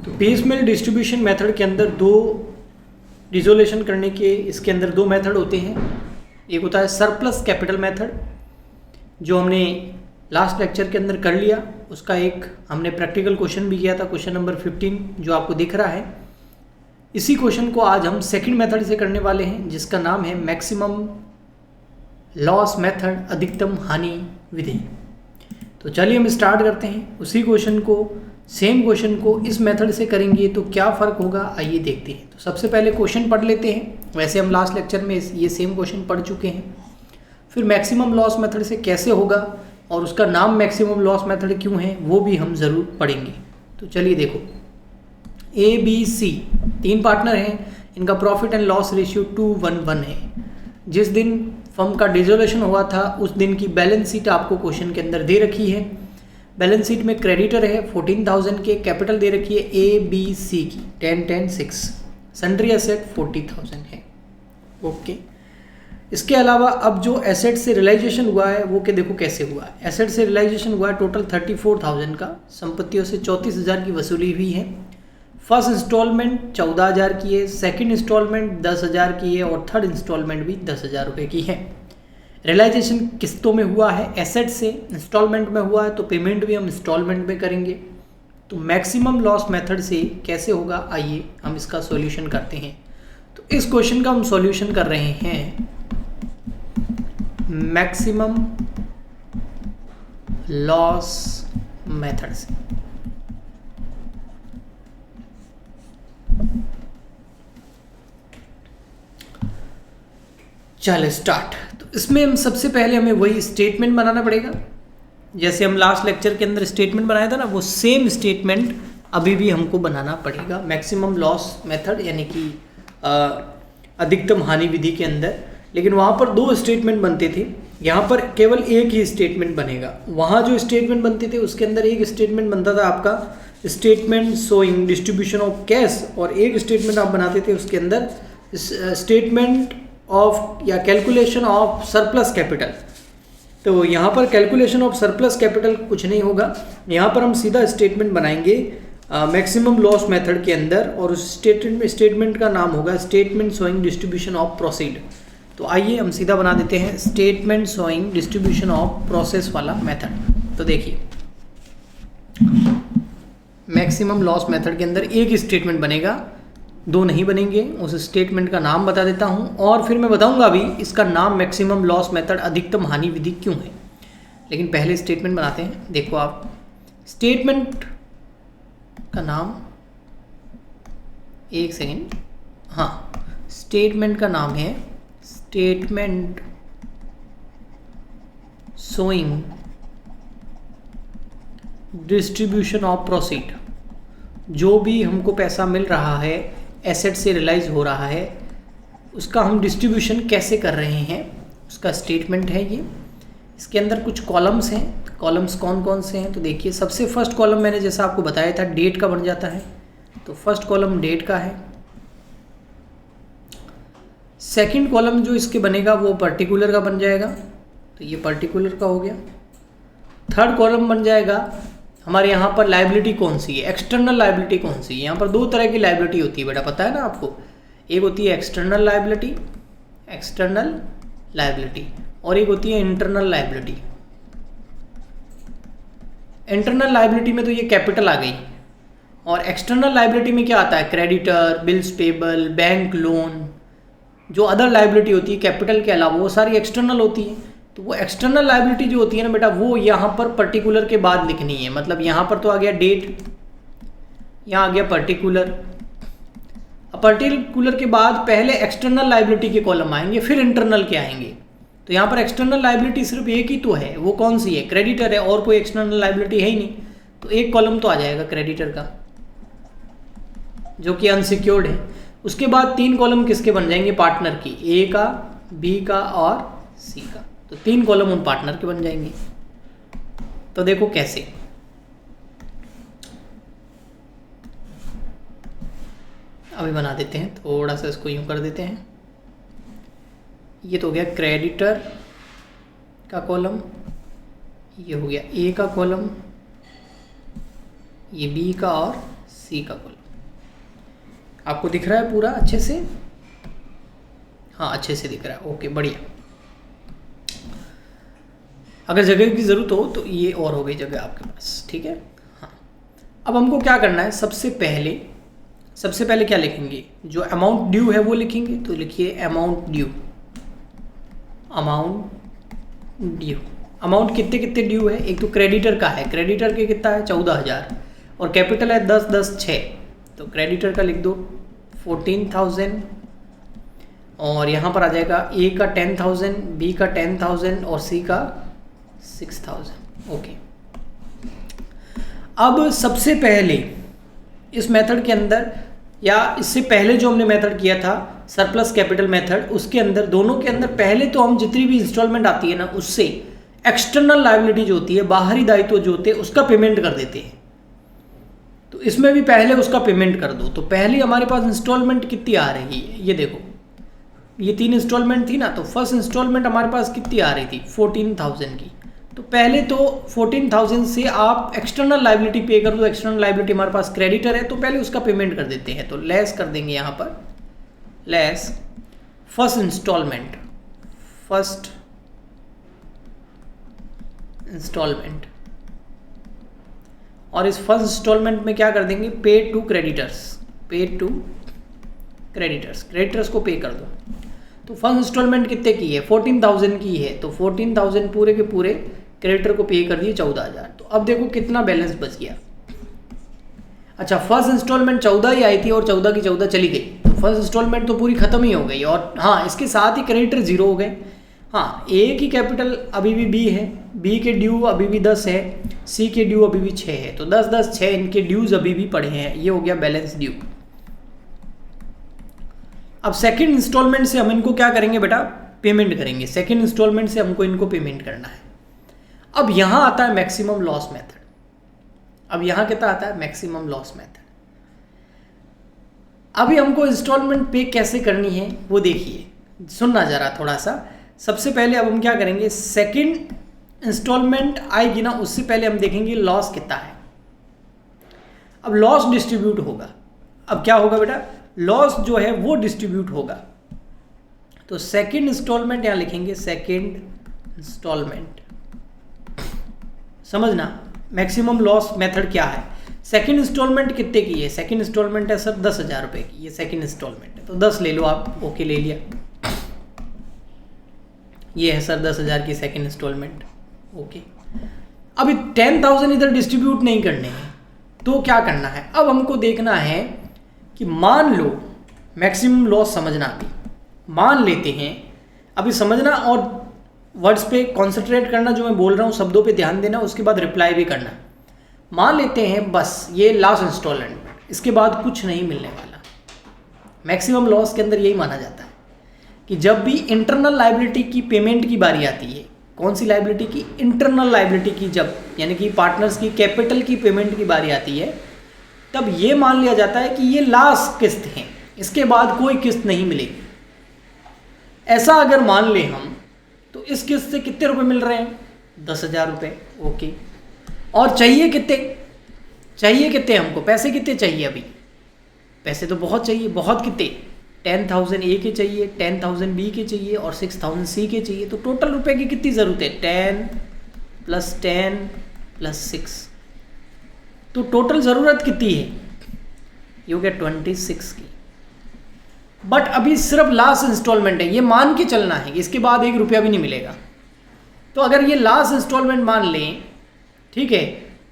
तो पीसमेल distribution method के अंदर दो रिजोल्यूशन करने के इसके अंदर दो मेथड होते हैं। एक होता है सरप्लस कैपिटल मेथड जो हमने लास्ट लेक्चर के अंदर कर लिया, उसका एक हमने प्रैक्टिकल क्वेश्चन भी किया था, क्वेश्चन नंबर 15 जो आपको दिख रहा है। इसी क्वेश्चन को आज हम सेकंड मेथड से करने वाले हैं जिसका नाम है मैक्सिमम लॉस मेथड, अधिकतम हानि विधि। तो चलिए हम स्टार्ट करते हैं। उसी क्वेश्चन को, सेम क्वेश्चन को इस मेथड से करेंगे तो क्या फ़र्क होगा, आइए देखते हैं। तो सबसे पहले क्वेश्चन पढ़ लेते हैं। वैसे हम लास्ट लेक्चर में ये सेम क्वेश्चन पढ़ चुके हैं। फिर मैक्सिमम लॉस मेथड से कैसे होगा और उसका नाम मैक्सिमम लॉस मेथड क्यों है वो भी हम ज़रूर पढ़ेंगे। तो चलिए देखो, ABC 3 पार्टनर हैं, इनका प्रॉफिट एंड लॉस रेशियो 2:1 है। जिस दिन फर्म का डिसोल्यूशन हुआ था उस दिन की बैलेंस शीट आपको क्वेश्चन के अंदर दे रखी है। बैलेंस शीट में क्रेडिटर है 14,000 के, कैपिटल दे रखी है ABC की 10,10,6, सन्ड्री एसेट 40,000 है। ओके, इसके अलावा अब जो एसेट से रियलाइजेशन हुआ है वो के देखो कैसे हुआ है। एसेट से रियलाइजेशन हुआ है टोटल 34,000 का, संपत्तियों से 34,000 की वसूली हुई है। फर्स्ट इंस्टॉलमेंट 14,000 की है, सेकंड इंस्टॉलमेंट 10,000 की है और थर्ड इंस्टॉलमेंट भी 10,000 रुपये की है। रियलाइजेशन किस्तों में हुआ है, एसेट से इंस्टॉलमेंट में हुआ है तो पेमेंट भी हम इंस्टॉलमेंट में करेंगे। तो मैक्सिमम लॉस मेथड से कैसे होगा, आइए हम इसका सॉल्यूशन करते हैं। तो इस क्वेश्चन का हम सॉल्यूशन कर रहे हैं मैक्सिमम लॉस मेथड से। चलो स्टार्ट। तो इसमें हम सबसे पहले हमें वही स्टेटमेंट बनाना पड़ेगा। जैसे हम लास्ट लेक्चर के अंदर स्टेटमेंट बनाया था ना, वो सेम स्टेटमेंट अभी भी हमको बनाना पड़ेगा मैक्सिमम लॉस मेथड यानी कि अधिकतम हानि विधि के अंदर। लेकिन वहाँ पर 2 स्टेटमेंट बनते थे, यहाँ पर केवल एक ही स्टेटमेंट बनेगा। वहाँ जो स्टेटमेंट बनते थे उसके अंदर एक स्टेटमेंट बनता था आपका statement showing distribution of cash, और एक स्टेटमेंट आप बनाते थे उसके अंदर स्टेटमेंट ऑफ या कैलकुलेशन ऑफ सरप्लस कैपिटल। तो यहाँ पर कैलकुलेशन ऑफ सरप्लस कैपिटल कुछ नहीं होगा, यहाँ पर हम सीधा स्टेटमेंट बनाएंगे मैक्सिमम लॉस मेथड के अंदर, और उस स्टेटमेंट का नाम होगा statement showing distribution of proceed. तो आइए हम सीधा बना देते हैं statement showing distribution of process वाला मेथड। तो देखिए, मैक्सिमम लॉस मेथड के अंदर एक स्टेटमेंट बनेगा, 2 नहीं बनेंगे। उस स्टेटमेंट का नाम बता देता हूं और फिर मैं बताऊंगा अभी इसका नाम मैक्सिमम लॉस मेथड अधिकतम हानि विधि क्यों है। लेकिन पहले स्टेटमेंट बनाते हैं। देखो आप, स्टेटमेंट का नाम, एक सेकेंड, हाँ, स्टेटमेंट का नाम है statement showing distribution of proceed. जो भी हमको पैसा मिल रहा है, एसेट से रियलाइज हो रहा है, उसका हम डिस्ट्रीब्यूशन कैसे कर रहे हैं उसका स्टेटमेंट है ये। इसके अंदर कुछ कॉलम्स हैं। कॉलम्स कौन कौन से हैं तो देखिए, सबसे फर्स्ट कॉलम मैंने जैसा आपको बताया था डेट का बन जाता है, तो फर्स्ट कॉलम डेट का है। सेकंड कॉलम जो इसके बनेगा वो पर्टिकुलर का बन जाएगा, तो ये पर्टिकुलर का हो गया। थर्ड कॉलम बन जाएगा हमारे यहाँ पर लाइबिलिटी कौन सी है, एक्सटर्नल लाइबिलिटी कौन सी है। यहाँ पर 2 तरह की लाइबिलिटी होती है बेटा, पता है ना आपको। एक होती है एक्सटर्नल लाइबिलिटी और एक होती है इंटरनल लाइबिलिटी। इंटरनल लाइबिलिटी में तो ये कैपिटल आ गई, और एक्सटर्नल लाइबिलिटी में क्या आता है, creditor, bills payable, bank loan, जो अदर लाइबिलिटी होती है कैपिटल के अलावा वो सारी एक्सटर्नल होती है। तो वो एक्सटर्नल लाइबिलिटी जो होती है ना बेटा, वो यहाँ पर पर्टिकुलर के बाद लिखनी है। मतलब यहाँ पर तो आ गया डेट, यहाँ आ गया पर्टिकुलर। अब पर्टिकुलर के बाद पहले एक्सटर्नल लाइबिलिटी के कॉलम आएंगे, फिर इंटरनल के आएंगे। तो यहाँ पर एक्सटर्नल लाइबिलिटी सिर्फ एक ही तो है, वो कौन सी है, क्रेडिटर है, और कोई एक्सटर्नल लाइबिलिटी है ही नहीं। तो एक कॉलम तो आ जाएगा क्रेडिटर का जो कि अनसिक्योर्ड है। उसके बाद 3 कॉलम किसके बन जाएंगे, पार्टनर की, ए का, बी का और सी का। तो 3 कॉलम उन पार्टनर के बन जाएंगे। तो देखो कैसे, अभी बना देते हैं, थोड़ा सा इसको यूं कर देते हैं। ये तो हो गया क्रेडिटर का कॉलम, ये हो गया ए का कॉलम, ये बी का और सी का कॉलम। आपको दिख रहा है पूरा अच्छे से? हाँ अच्छे से दिख रहा है, ओके बढ़िया। अगर जगह की ज़रूरत हो तो ये और हो गई जगह आपके पास, ठीक है। हाँ अब हमको क्या करना है, सबसे पहले क्या लिखेंगे, जो अमाउंट ड्यू है वो लिखेंगे। तो लिखिए अमाउंट ड्यू। अमाउंट कितने कितने ड्यू है, एक तो क्रेडिटर का है, क्रेडिटर के कितना है 14,000 और कैपिटल है 10 10 6, तो क्रेडिटर का लिख दो 14,000 और यहाँ पर आ जाएगा ए का 10,000, बी का 10,000 और सी का 6,000। ओके अब सबसे पहले इस मेथड के अंदर या इससे पहले जो हमने मेथड किया था सरप्लस कैपिटल मेथड, उसके अंदर दोनों के अंदर पहले तो हम जितनी भी इंस्टॉलमेंट आती है ना उससे एक्सटर्नल लायबिलिटी जो होती है, बाहरी दायित्व जो होते हैं उसका पेमेंट कर देते हैं। तो इसमें भी पहले उसका पेमेंट कर दो। तो पहले हमारे पास इंस्टॉलमेंट कितनी आ रही है, ये देखो ये 3 इंस्टॉलमेंट थी ना, तो फर्स्ट इंस्टॉलमेंट हमारे पास कितनी आ रही थी 14,000 की। तो पहले तो 14,000 से आप एक्सटर्नल लायबिलिटी पे कर दो। एक्सटर्नल लायबिलिटी हमारे पास क्रेडिटर है तो पहले उसका पेमेंट कर देते हैं। तो लेस कर देंगे यहाँ पर, लेस फर्स्ट इंस्टॉलमेंट और इस फर्स्ट इंस्टॉलमेंट में क्या कर देंगे, पे टू क्रेडिटर्स को पे कर दो। तो फर्स्ट इंस्टॉलमेंट कितने की है 14,000 की है, तो 14,000 पूरे के पूरे क्रेडिटर को पे कर दिए 14,000। तो अब देखो कितना बैलेंस बच गया। अच्छा फर्स्ट इंस्टॉलमेंट 14 ही आई थी और 14 की 14 चली गई, तो फर्स्ट इंस्टॉलमेंट तो पूरी खत्म ही हो गई। और हाँ इसके साथ ही क्रेडिटर 0 हो गए। हाँ ए की कैपिटल अभी भी बी है, बी के ड्यू अभी भी 10 है, सी के ड्यू अभी भी 6 है, तो 10 10 6 इनके ड्यूज अभी भी पड़े हैं। ये हो गया बैलेंस ड्यू। अब सेकंड इंस्टॉलमेंट से हम इनको क्या करेंगे बेटा, पेमेंट करेंगे। सेकंड इंस्टॉलमेंट से हमको इनको पेमेंट करना है। अब यहाँ आता है मैक्सिमम लॉस मेथड। अब यहाँ कितना आता है मैक्सिमम लॉस मेथड। अभी हमको इंस्टॉलमेंट पे कैसे करनी है वो देखिए, सुनना जरा थोड़ा सा। सबसे पहले अब हम क्या करेंगे, सेकंड इंस्टॉलमेंट आएगी ना उससे पहले हम देखेंगे लॉस कितना है। अब लॉस डिस्ट्रीब्यूट होगा। अब क्या होगा बेटा, लॉस जो है वो डिस्ट्रीब्यूट होगा। तो सेकंड इंस्टॉलमेंट यहां लिखेंगे, सेकंड इंस्टॉलमेंट। समझना मैक्सिमम लॉस मेथड क्या है। सेकंड इंस्टॉलमेंट कितने की है, सेकंड इंस्टॉलमेंट है सर 10,000 रुपए की, ये सेकंड इंस्टॉलमेंट है तो 10 ले लो आप। ओके ले लिया, ये है सर 10,000 की सेकंड इंस्टॉलमेंट। ओके अभी 10,000 इधर डिस्ट्रीब्यूट नहीं करने हैं, तो क्या करना है, अब हमको देखना है कि मान लो मैक्सिमम लॉस समझना। अभी मान लेते हैं, अभी समझना और वर्ड्स पे कॉन्सेंट्रेट करना, जो मैं बोल रहा हूँ शब्दों पे ध्यान देना, उसके बाद रिप्लाई भी करना। मान लेते हैं बस ये लास्ट इंस्टॉलमेंट, इसके बाद कुछ नहीं मिलने वाला। मैक्सिमम लॉस के अंदर यही माना जाता है कि जब भी इंटरनल लायबिलिटी की पेमेंट की बारी आती है, कौन सी लायबिलिटी की, इंटरनल लायबिलिटी की, जब यानी कि पार्टनर्स की कैपिटल की पेमेंट की बारी आती है, तब ये मान लिया जाता है कि ये लास्ट किस्त है, इसके बाद कोई किस्त नहीं मिलेगी। ऐसा अगर मान लें हम, तो इस किस्त से कितने रुपए मिल रहे हैं 10,000 रुपये। ओके और चाहिए कितने हमको, पैसे कितने चाहिए, अभी पैसे तो बहुत चाहिए, बहुत कितने 10,000 ए के चाहिए, 10,000 बी के चाहिए और 6,000 सी के चाहिए। तो टोटल रुपए की कितनी ज़रूरत है 10 + 6, तो टोटल ज़रूरत कितनी है, ये हो गया 26 की। बट अभी सिर्फ लास्ट इंस्टॉलमेंट है, ये मान के चलना है, इसके बाद 1 रुपया भी नहीं मिलेगा। तो अगर ये लास्ट इंस्टॉलमेंट मान लें, ठीक है,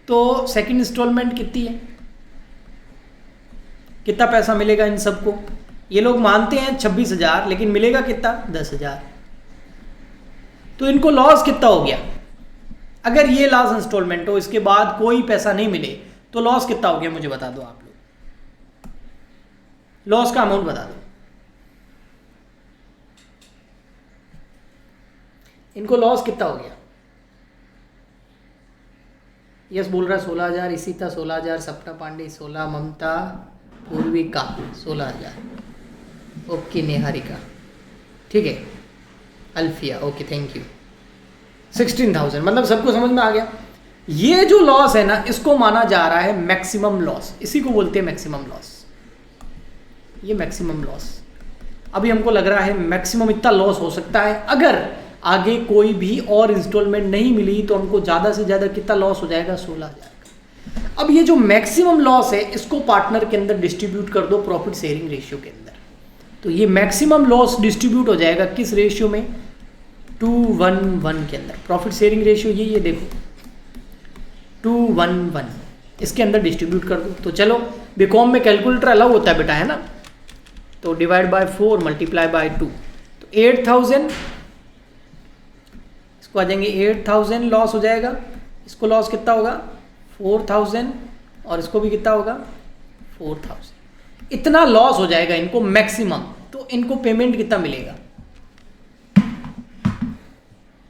तो सेकंड इंस्टॉलमेंट कितनी है, कितना पैसा मिलेगा इन सबको। ये लोग मानते हैं 26,000, लेकिन मिलेगा कितना 10,000। तो इनको लॉस कितना हो गया, अगर ये लास्ट इंस्टॉलमेंट हो, इसके बाद कोई पैसा नहीं मिले, तो लॉस कितना हो गया मुझे बता दो आप लोग, लॉस का अमाउंट बता दो। इनको लॉस कितना हो गया, यस बोल रहा है 16,000, इसी था 16,000, सपना पांडे 16, ममता पूर्विका 16,000, ओके नेहारिका, ठीक है, अल्फिया, ओके थैंक यू, 16,000, मतलब सबको समझ में आ गया। ये जो लॉस है ना, इसको माना जा रहा है मैक्सिमम लॉस, इसी को बोलते हैं मैक्सिमम लॉस। ये मैक्सिमम लॉस, अभी हमको लग रहा है मैक्सिमम इतना लॉस हो सकता है। अगर आगे कोई भी और इंस्टॉलमेंट नहीं मिली तो हमको ज़्यादा से ज़्यादा कितना लॉस हो जाएगा, 16,000। अब ये जो मैक्सिमम लॉस है इसको पार्टनर के अंदर डिस्ट्रीब्यूट कर दो प्रॉफिट शेयरिंग रेशियो के अंदर। तो ये मैक्सिमम लॉस डिस्ट्रीब्यूट हो जाएगा किस रेशियो में, 2:1 के अंदर। प्रॉफिट शेयरिंग रेशियो ये देखो 2:1, इसके अंदर डिस्ट्रीब्यूट कर दो। तो चलो बीकॉम में कैलकुलेटर अलग होता है बेटा, है ना, तो डिवाइड बाय 4 मल्टीप्लाई बाय 2, तो 8,000, इसको आ जाएंगे 8,000 लॉस हो जाएगा। इसको लॉस कितना होगा 4,000, और इसको भी कितना होगा 4,000। इतना लॉस हो जाएगा इनको मैक्सिमम। तो इनको पेमेंट कितना मिलेगा,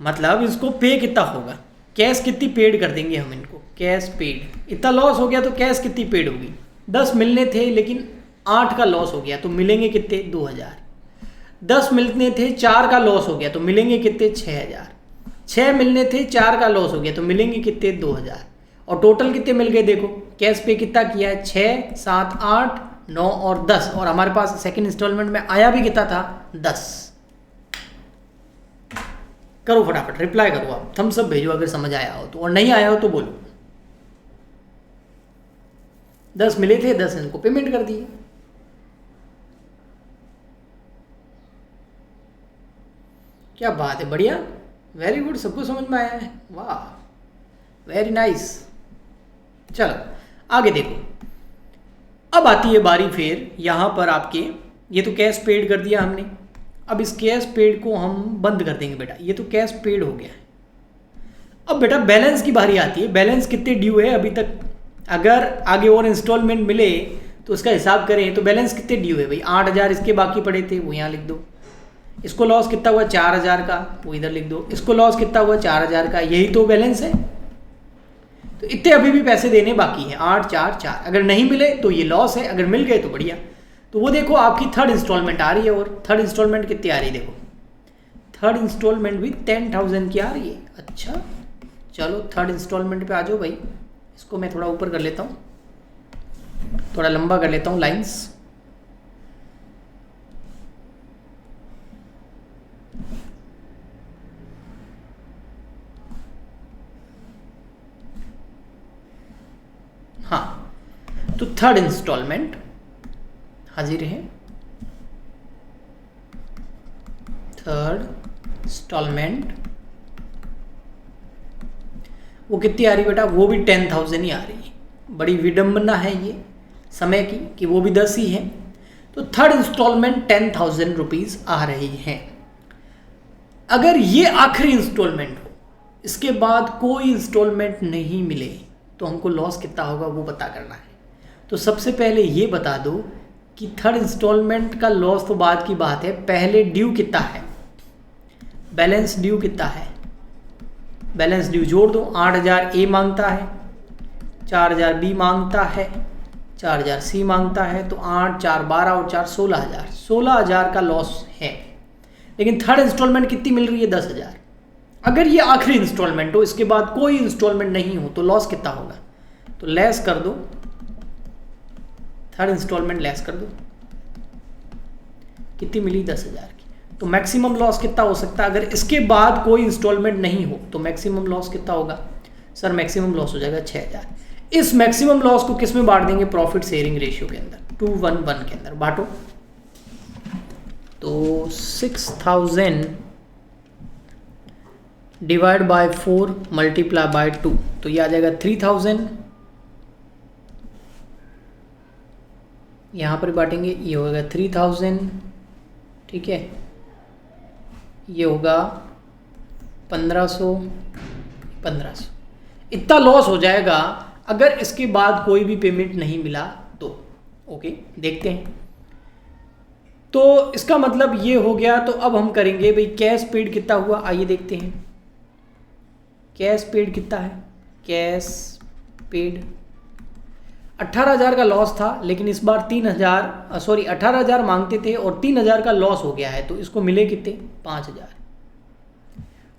मतलब इसको पे कितना होगा, कैश कितनी पेड कर देंगे हम इनको, कैश पेड। इतना लॉस हो गया तो कैश कितनी पेड होगी, 10 मिलने थे लेकिन 8 का लॉस हो गया तो मिलेंगे कितने, 2,000। 10 मिलने थे, 4 का लॉस हो गया तो मिलेंगे कितने, 6,000। 6 मिलने थे, 4 का लॉस हो गया तो मिलेंगे कितने, 2,000। और टोटल कितने मिल गए, देखो कैश पे कितना किया है, 6, 7, 8, 9 और 10, और हमारे पास सेकंड इंस्टॉलमेंट में आया भी कितना था, 10। करो फटाफट, रिप्लाई करो आप, थम्स अप भेजो अगर समझ आया हो तो, और नहीं आया हो तो बोलो। 10 मिले थे, 10 इनको पेमेंट कर दिए। क्या बात है, बढ़िया, वेरी गुड, सबको समझ में आया है, वाह वेरी नाइस। चलो आगे देखो, अब आती है बारी फिर यहाँ पर आपके, ये तो कैश पेड कर दिया हमने, अब इस कैश पेड को हम बंद कर देंगे बेटा, ये तो कैश पेड हो गया है। अब बेटा बैलेंस की बारी आती है, बैलेंस कितने ड्यू है अभी तक, अगर आगे और इंस्टॉलमेंट मिले तो उसका हिसाब करें तो बैलेंस कितने ड्यू है भाई, 8,000 इसके बाकी पड़े थे, वो यहाँ लिख दो। इसको लॉस कितना हुआ, 4,000 का, वो इधर लिख दो। इसको लॉस कितना हुआ, 4,000 का, यही तो बैलेंस है। तो इतने अभी भी पैसे देने बाकी हैं, 8, 4, 4। अगर नहीं मिले तो ये लॉस है, अगर मिल गए तो बढ़िया। तो वो देखो आपकी थर्ड इंस्टॉलमेंट आ रही है, और थर्ड इंस्टॉलमेंट कितनी आ रही है, देखो थर्ड इंस्टॉलमेंट भी 10,000 की आ रही है। अच्छा चलो थर्ड इंस्टॉलमेंट पे आ जाओ भाई, इसको मैं थोड़ा ऊपर कर लेता हूँ, थोड़ा लंबा कर लेता हूँ लाइंस। हाँ, तो थर्ड इंस्टॉलमेंट हाजिर है, थर्ड इंस्टॉलमेंट वो कितनी आ रही बेटा, वो भी 10,000 ही आ रही है। बड़ी विडंबना है ये समय की कि वो भी 10 ही है। तो थर्ड इंस्टॉलमेंट 10,000 रुपीज़ आ रही है। अगर ये आखिरी इंस्टॉलमेंट हो, इसके बाद कोई इंस्टॉलमेंट नहीं मिले, तो हमको लॉस कितना होगा वो पता करना है। तो सबसे पहले ये बता दो कि थर्ड इंस्टॉलमेंट का लॉस तो बाद की बात है, पहले ड्यू कितना है, बैलेंस ड्यू कितना है, बैलेंस ड्यू जोड़ दो। 8,000 ए मांगता है, 4,000 बी मांगता है, 4,000 सी मांगता है, तो 8, 4, 12 और 4, 16,000। 16,000 का लॉस है, लेकिन थर्ड इंस्टॉलमेंट कितनी मिल रही है, 10,000। अगर ये आखिरी इंस्टॉलमेंट हो, इसके बाद कोई इंस्टॉलमेंट नहीं हो, तो लॉस कितना होगा, तो लेस कर दो, थर्ड इंस्टॉलमेंट लेस कर दो, कितनी मिली, 10,000 की। तो मैक्सिमम लॉस कितना हो सकता है, अगर इसके बाद कोई इंस्टॉलमेंट नहीं हो तो मैक्सिमम लॉस कितना होगा, सर मैक्सिमम लॉस हो जाएगा 6,000। इस मैक्सिमम लॉस को किस में बांट देंगे, प्रॉफिट शेयरिंग रेशियो के अंदर, 2:1 के अंदर बांटो। तो 6,000 डिवाइड बाय 4 मल्टीप्लाई बाय 2, तो ये आ जाएगा 3,000। यहाँ पर बांटेंगे, ये होगा 3,000, ठीक है, ये होगा 1,500, 1,500। इतना लॉस हो जाएगा अगर इसके बाद कोई भी पेमेंट नहीं मिला तो। ओके देखते हैं, तो इसका मतलब ये हो गया। तो अब हम करेंगे भाई कैश पेड कितना हुआ, आइए देखते हैं कैश पेड कितना है। कैश पेड 18,000 का लॉस था, लेकिन इस बार 18,000 मांगते थे और 3,000 का लॉस हो गया है, तो इसको मिले कितने, 5,000।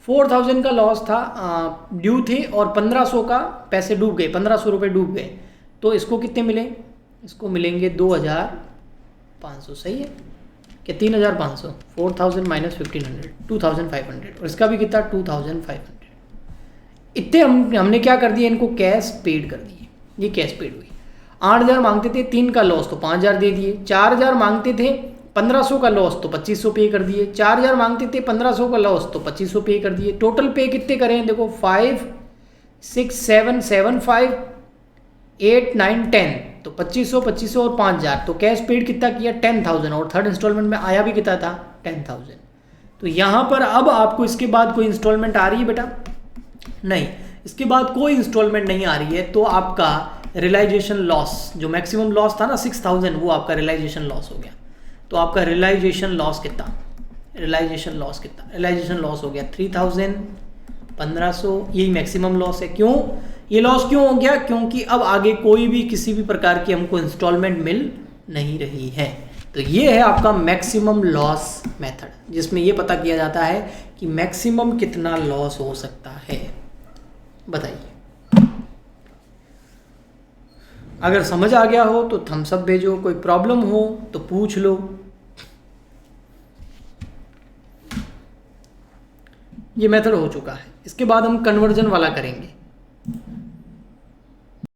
4000 का लॉस था, ड्यू थे, और 1500 का पैसे डूब गए, 1500 रुपये डूब गए। तो इसको कितने मिले? इसको मिलेंगे 2500। सही है कि 3500? 4000 माइनस 1500, 2500। और इसका भी कितना? 2500। इतने हमने क्या कर दिया, इनको कैश पेड कर दिए। ये कैश पेड हुई। 8000 मांगते थे, 3 का लॉस तो 5000 दे दिए। 4000 मांगते थे, 1500 का लॉस तो 2500 पे कर दिए। 4000 मांगते थे, 1500 का लॉस तो 2500 पे कर दिए। टोटल पे कितने करें? देखो 5 6 7 7 5 8 9 10, तो 2500 2500 और 5000। तो कैश पेड कितना किया? 10000। और थर्ड इंस्टॉलमेंट में आया भी कितना था? 10000। तो यहाँ पर अब आपको इसके बाद कोई इंस्टॉलमेंट आ रही है बेटा? नहीं, इसके बाद कोई इंस्टॉलमेंट नहीं आ रही है। तो आपका रियलाइजेशन लॉस, जो मैक्सिमम लॉस था ना 6000, वो आपका रियलाइजेशन लॉस हो गया। तो आपका रियलाइजेशन लॉस कितना? रियलाइजेशन लॉस कितना? रियलाइजेशन लॉस हो गया 3000, 1500। यही मैक्सिमम लॉस है। क्यों ये लॉस क्यों हो गया? क्योंकि अब आगे कोई भी किसी भी प्रकार की हमको इंस्टॉलमेंट मिल नहीं रही है। तो ये है आपका मैक्सिमम लॉस मेथड, जिसमें ये पता किया जाता है कि मैक्सिमम कितना लॉस हो सकता है। बताइए, अगर समझ आ गया हो तो थम्स अप भेजो, कोई प्रॉब्लम हो तो पूछ लो। ये मेथड हो चुका है। इसके बाद हम कन्वर्जन वाला करेंगे।